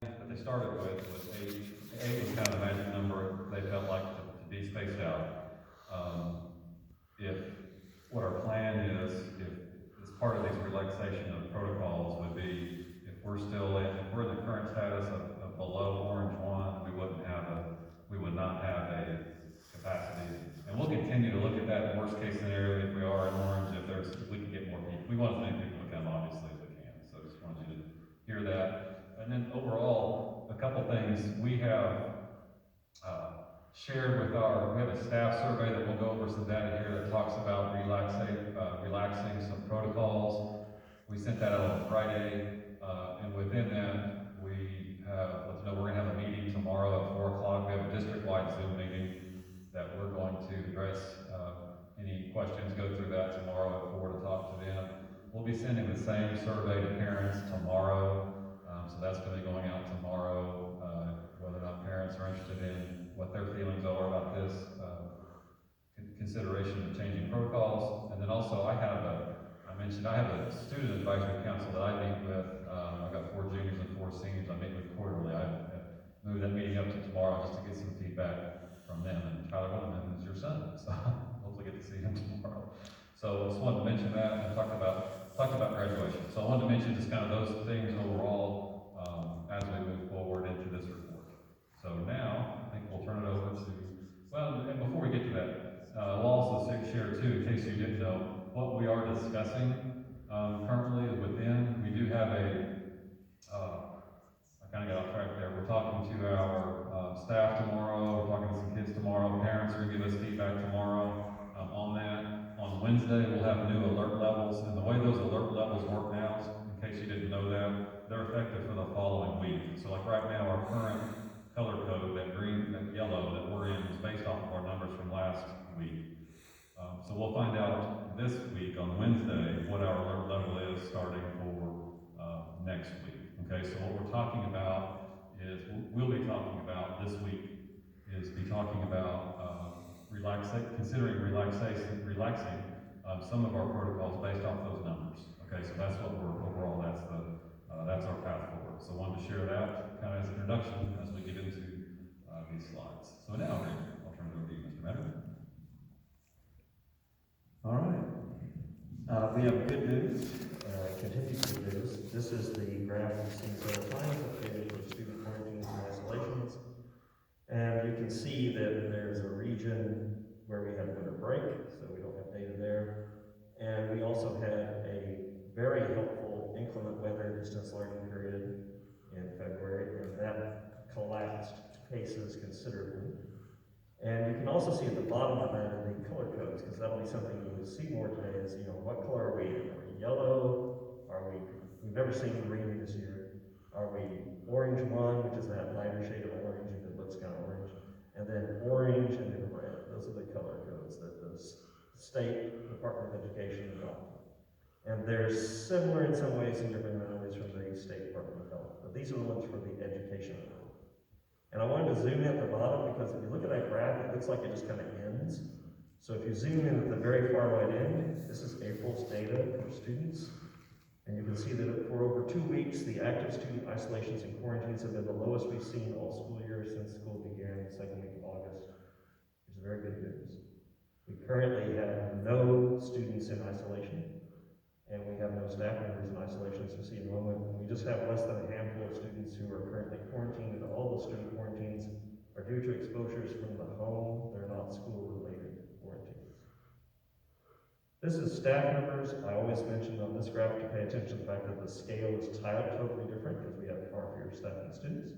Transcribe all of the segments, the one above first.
that they started with was eight. Eight was kind of the magic number they felt like to be spaced out. If what our plan is, if as part of these relaxation of protocols would be, if we're in the current status of below orange one, we would not have a capacity. And we'll continue to look at that worst case scenario if we are in orange, if we can get more people. We want as many people to come obviously as we can. So just wanted you to hear that. And then overall, a couple things we have shared we have a staff survey that we'll go over some data here that talks about relaxing some protocols. We sent that out on Friday, and within that, we have, let you know, we're gonna have a meeting tomorrow at 4 o'clock. We have a district-wide Zoom meeting that we're going to address, any questions, go through that tomorrow at 4 to talk to them. We'll be sending the same survey to parents tomorrow, so that's gonna be going out tomorrow, whether or not parents are interested in what their feelings are about this consideration of changing protocols. And then also I have a student advisory council that I meet with. I've got 4 juniors and 4 seniors I meet with quarterly. I moved that meeting up to tomorrow just to get some feedback from them. And Tyler, one of them is your son, so hopefully get to see him tomorrow. So just wanted to mention that and talk about graduation. So I wanted to mention just kind of those things overall as we move forward into this report. So now, I think we'll turn it over to, well, and before we get to that, we'll also share too, in case you didn't know, what we are discussing currently within. We do have I kind of got off track there. We're talking to our staff tomorrow, we're talking to some kids tomorrow, parents are going to give us feedback tomorrow on that. On Wednesday, we'll have new alert levels, and the way those alert levels work now, in case you didn't know that, they're effective for the following week. So like right now, our current color code, that green, that yellow that we're in, is based off of our numbers from last week. So we'll find out this week on Wednesday what our alert level is starting for next week. Okay, so what we're talking about is, we'll be talking about this week, considering relaxing some of our protocols based off those numbers. Okay, so that's what that's our path forward. So I wanted to share that kind of as an introduction as we get into these slides. So now, I'll turn it over to you, Mr. Madden. All right. We have good news, continued good news. This is the graph we've seen several times, updated for student quarantines and isolations. And you can see that there's a region where we had winter break, so we don't have data there. And we also had a very helpful inclement weather distance learning period in February, and that collapsed cases considerably. And you can also see at the bottom of that in the color codes, because that'll be something you'll see more today, is, what color are we in? Are we yellow? We've never seen green this year. Are we orange 1, which is that lighter shade of orange, and it looks kind of orange, and then orange and then red. Those are the color codes that the State Department of Education adopted. And they're similar in some ways and different in other ways from the State Department of Health. But these are the ones for the education world. And I wanted to zoom in at the bottom because if you look at that graph, it looks like it just kind of ends. So if you zoom in at the very far right end, this is April's data for students. And you can see that for over 2 weeks, the active student isolations and quarantines have been the lowest we've seen all school year since school began the second week of August, which is very good news. We currently have no students in isolation, and we have no staff members in isolation, as you see in a moment. We just have less than a handful of students who are currently quarantined, and all the student quarantines are due to exposures from the home. They're not school-related quarantines. This is staff members. I always mention on this graph to pay attention to the fact that the scale is totally different because we have far fewer staff than students.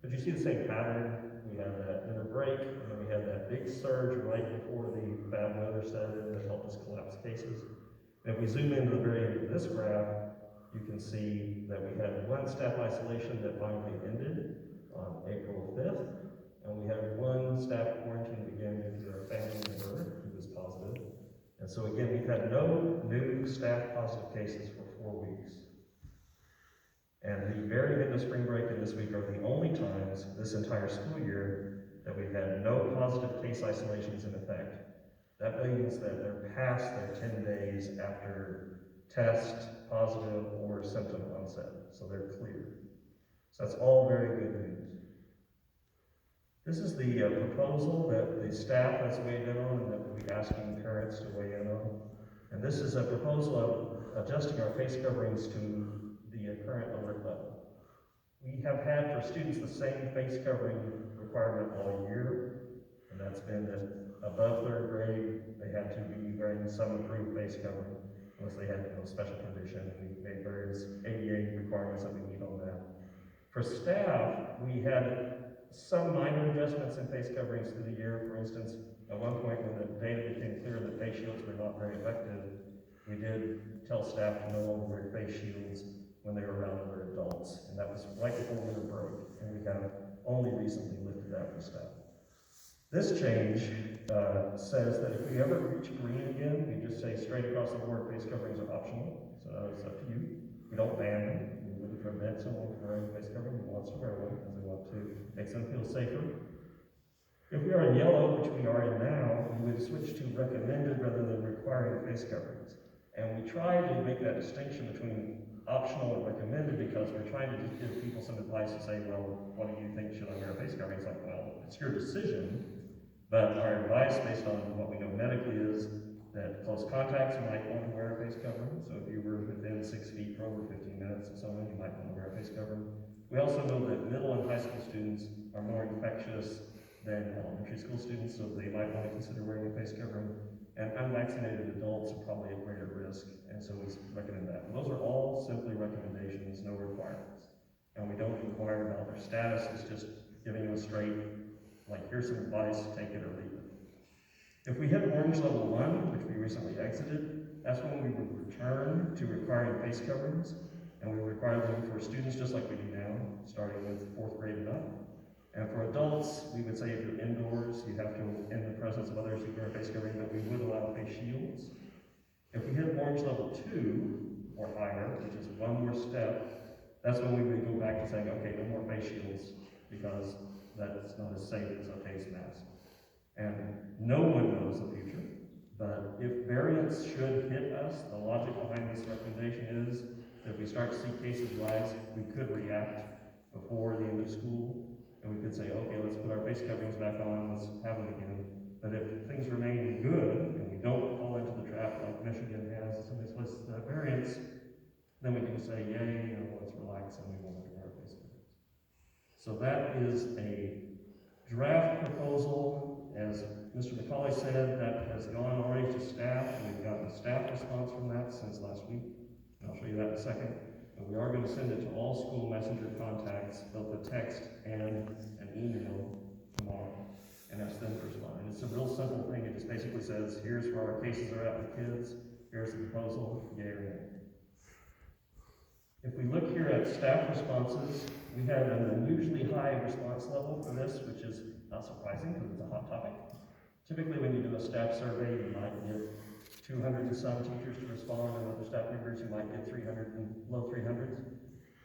But you see the same pattern. We have that winter break, and then we had that big surge right before the bad weather set in that helped us collapse cases. And if we zoom into the very end of this graph, you can see that we had 1 staff isolation that finally ended on April 5th, and we had 1 staff quarantine began due to a family member who was positive. And so again, we've had no new staff positive cases for 4 weeks. And the very end of spring break and this week are the only times this entire school year that we've had no positive case isolations in effect. That means that they're past their 10 days after test, positive, or symptom onset, so they're clear. So that's all very good news. This is the proposal that the staff has weighed in on and that we'll be asking parents to weigh in on. And this is a proposal of adjusting our face coverings to the current alert level. We have had for students the same face covering requirement all year, and that's been that above third grade, they had to be wearing some approved face covering, unless they had no special condition. We made various ADA requirements that we meet on that. For staff, we had some minor adjustments in face coverings through the year. For instance, at one point when the data became clear that face shields were not very effective, we did tell staff to no longer wear face shields when they were around other adults, and that was right before winter break, and we have only recently lifted that for staff. This change says that if we ever reach green again, we just say straight across the board, face coverings are optional, so it's up to you. We don't ban them. We wouldn't prevent someone from wearing a face covering who wants to wear one because they want to. Makes them feel safer. If we are in yellow, which we are in now, we would switch to recommended rather than requiring face coverings. And we try to make that distinction between optional and recommended because we're trying to just give people some advice to say, well, what do you think, should I wear a face covering? It's like, well, it's your decision, but our advice based on what we know medically is that close contacts might want to wear a face covering. So if you were within 6 feet for over 15 minutes of someone, you might want to wear a face covering. We also know that middle and high school students are more infectious than elementary school students, so they might want to consider wearing a face covering. And unvaccinated adults are probably at greater risk, and so we recommend that. And those are all simply recommendations, no requirements. And we don't inquire about their status, it's just giving them a straight, like, here's some advice, take it or leave it. If we hit orange level 1, which we recently exited, that's when we would return to requiring face coverings, and we require them for students just like we do now, starting with 4th grade and up. And for adults, we would say if you're indoors, you have to, in the presence of others, you wear a face covering, but we would allow face shields. If we hit orange level 2 or higher, which is one more step, that's when we would go back to saying, okay, no more face shields, because that's not as safe as a face mask. And no one knows the future, but if variants should hit us, the logic behind this recommendation is that if we start to see cases rise, we could react before the end of school. And we could say, okay, let's put our face coverings back on, let's have them again. But if things remain good, and we don't fall into the trap like Michigan has, some of these places that have variants, then we can say, yay, let's relax and we won't have to wear face coverings. So that is a draft proposal. As Mr. McCauley said, that has gone already to staff, and we've gotten a staff response from that since last week. And I'll show you that in a second. And we are going to send it to all school messenger contacts, both a text and an email tomorrow, and ask them to respond. And it's a real simple thing. It just basically says, here's where our cases are at with kids, here's the proposal, yay or nay. If we look here at staff responses, we have an unusually high response level for this, which is not surprising because it's a hot topic. Typically when you do a staff survey, you might get 200 and some teachers to respond, and other staff members who might get 300 and low 300s.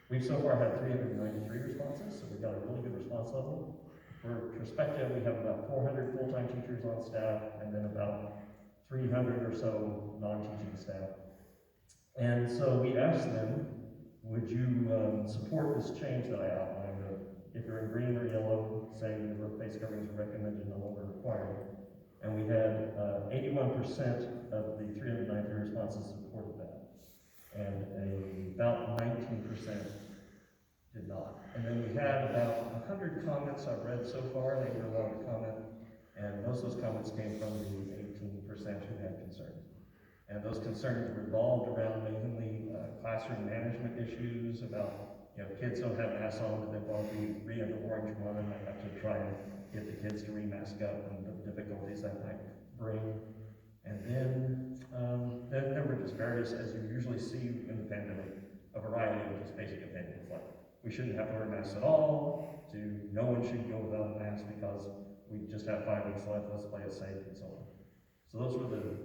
We've so far had 393 responses, so we've got a really good response level. For perspective, we have about 400 full-time teachers on staff, and then about 300 or so non-teaching staff. And so we asked them, would you support this change that I outlined of if you're in green or yellow, saying the face coverings are recommended, no longer required. And we had 81% of the 393 responses supported that. And about 19% did not. And then we had about 100 comments I've read so far. They were allowed to comment. And most of those comments came from the 18% who had concerns. And those concerns revolved around mainly classroom management issues about, kids don't have masks on, but then while we read the orange one, I have to try and get the kids to re-mask up and the difficulties that might bring. And then there were just various, as you usually see in the pandemic, a variety of just basic opinions, like we shouldn't have to wear masks at all, to no one should go without a mask because we just have 5 weeks left, let's play it safe, and so on. So those were the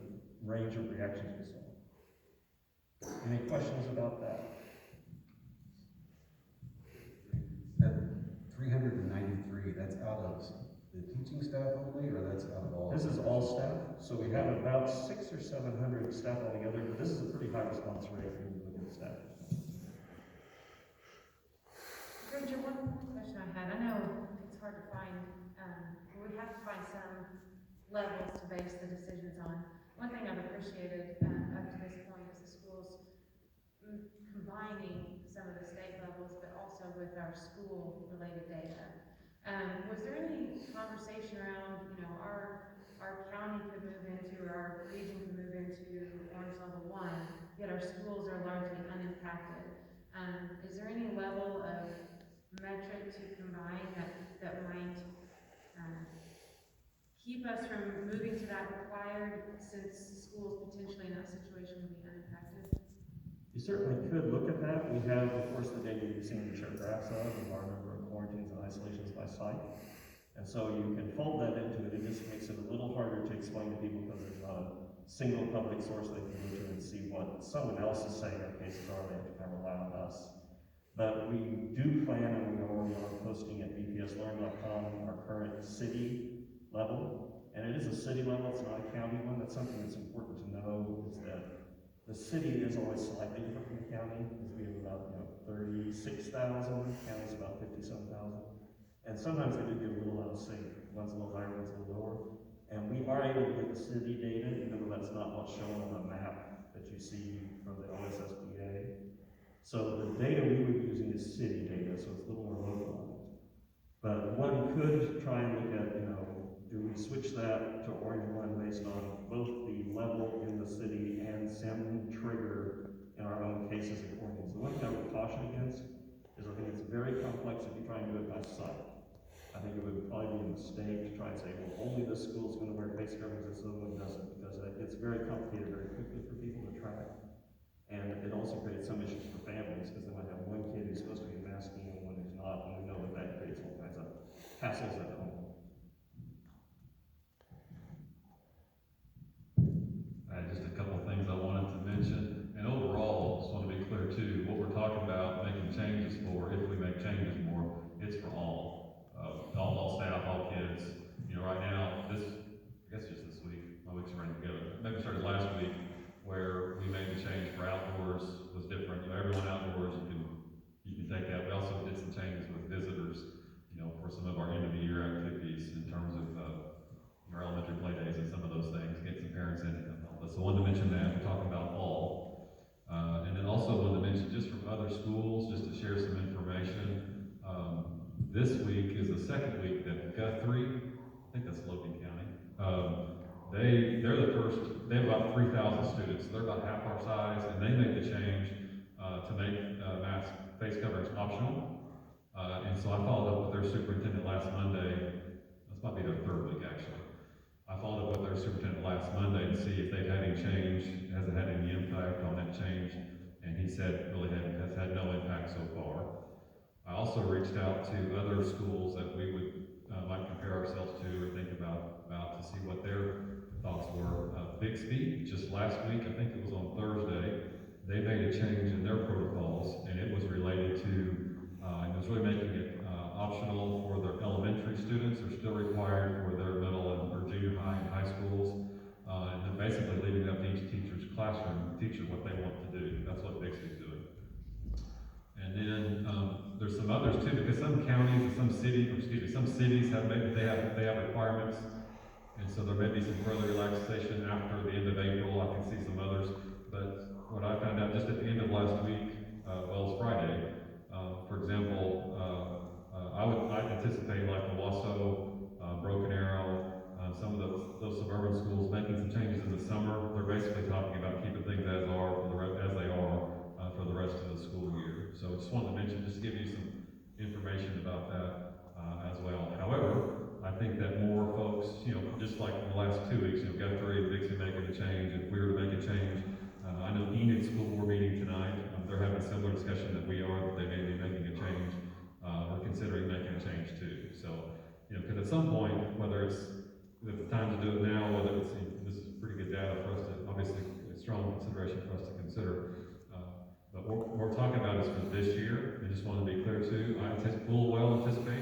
range of reactions we saw. Any questions about that? That 393, that's out of the teaching staff only, or that's out of all? This is all staff. So we have about 600 or 700 staff altogether, but this is a pretty high response rate when you look at staff. For Richard, one question I had, I know it's hard to find, we have to find some levels to base the decisions on. One thing I've appreciated, up to this point is the schools combining some of the state levels, but also with our school-related data. Was there any conversation around, you know, our county could move into, or our region could move into orange level 1, yet our schools are largely unimpacted? Is there any level of metric to combine that might keep us from moving to that required, since schools potentially in that situation would be unimpacted? You certainly could look at that. We have, of course, the data you've seen me show graphs of our number of quarantines and isolations by site. And so you can fold that into it. It just makes it a little harder to explain to people because there's not a single public source they can go to and see what someone else is saying our cases are. They have to kind of rely on us. But we do plan, and we already are posting at bpslearn.com our current city level. And it is a city level, it's not a county one. That's something that's important to know, is that the city is always slightly different from the county, because we have about 36,000, county's about 57,000. And sometimes they do get a little out of sync. One's a little higher, one's a little lower. And we are able to get the city data, even though that's not what's shown on the map that you see from the OSSBA. So the data we would be using is city data, so it's a little more localized. But one could try and look at, do we switch that to Orange 1 based on both the level in the city and some trigger in our own cases of quarantines? The one thing I would caution against is I think it's very complex if you try and do it by site. I think it would probably be a mistake to try and say, well, only this school is going to wear face coverings and this other one doesn't, because it gets very complicated very quickly for people to track. And it also creates some issues for families, because they might have one kid who's supposed to be masking and one who's not, and we know that that creates all kinds of hassles at home. Just a couple of things I wanted to mention, and overall, just want to be clear too, what we're talking about making changes for, if we make changes more, it's for all staff, all kids. Right now, I guess just this week, my weeks are running together. Maybe started last week, where we made the change for outdoors was different. Everyone outdoors, you can take that. We also did some changes with visitors, for some of our end of the year activities in terms of our elementary play days and some of those things, get some parents in and all this. So I wanted to mention that, we're talking about all. And then also wanted to mention, just from other schools, just to share some information. This week is the second week that Guthrie, I think that's Logan County, they're the first, they have about 3,000 students, so they're about half our size, and they made the change to make mask face coverings optional. And so I followed up with their superintendent last Monday. This might be their third week actually. I followed up with their superintendent last Monday to see if they've had any change, has it had any impact on that change, and he said really has had no impact so far. I also reached out to other schools that we would might compare ourselves to or think about to see what their thoughts were. Bixby, just last week, I think it was on Thursday, they made a change in their protocols, and it was related to, it was really making it optional for their elementary students. They're still required for their middle or junior high and high schools, and then basically leaving it up to each teacher's classroom, teacher what they want to do. That's what Bixby's doing. And then there's some others too, because some counties and some cities have they have requirements, and so there may be some further relaxation after the end of April. I can see some others, but what I found out just at the end of last week, well, it was Friday. For example, I'd anticipate like Owasso, Broken Arrow, some of those suburban schools making some changes in the summer. They're basically talking about keeping things as they are for the rest of the school year. So I just wanted to mention, just to give you some information about that as well. However, I think that more folks, just like in the last 2 weeks, Guthrie and Bixby making a change, if we were to make a change, I know Enid School Board meeting tonight, they're having a similar discussion that we are, that they may be making a change, or considering making a change too. So, because at some point, whether it's the time to do it now, whether it's, this is pretty good data for us to, obviously, a strong consideration for us to consider. But what we're talking about is for this year. I just want to be clear too. I full well anticipate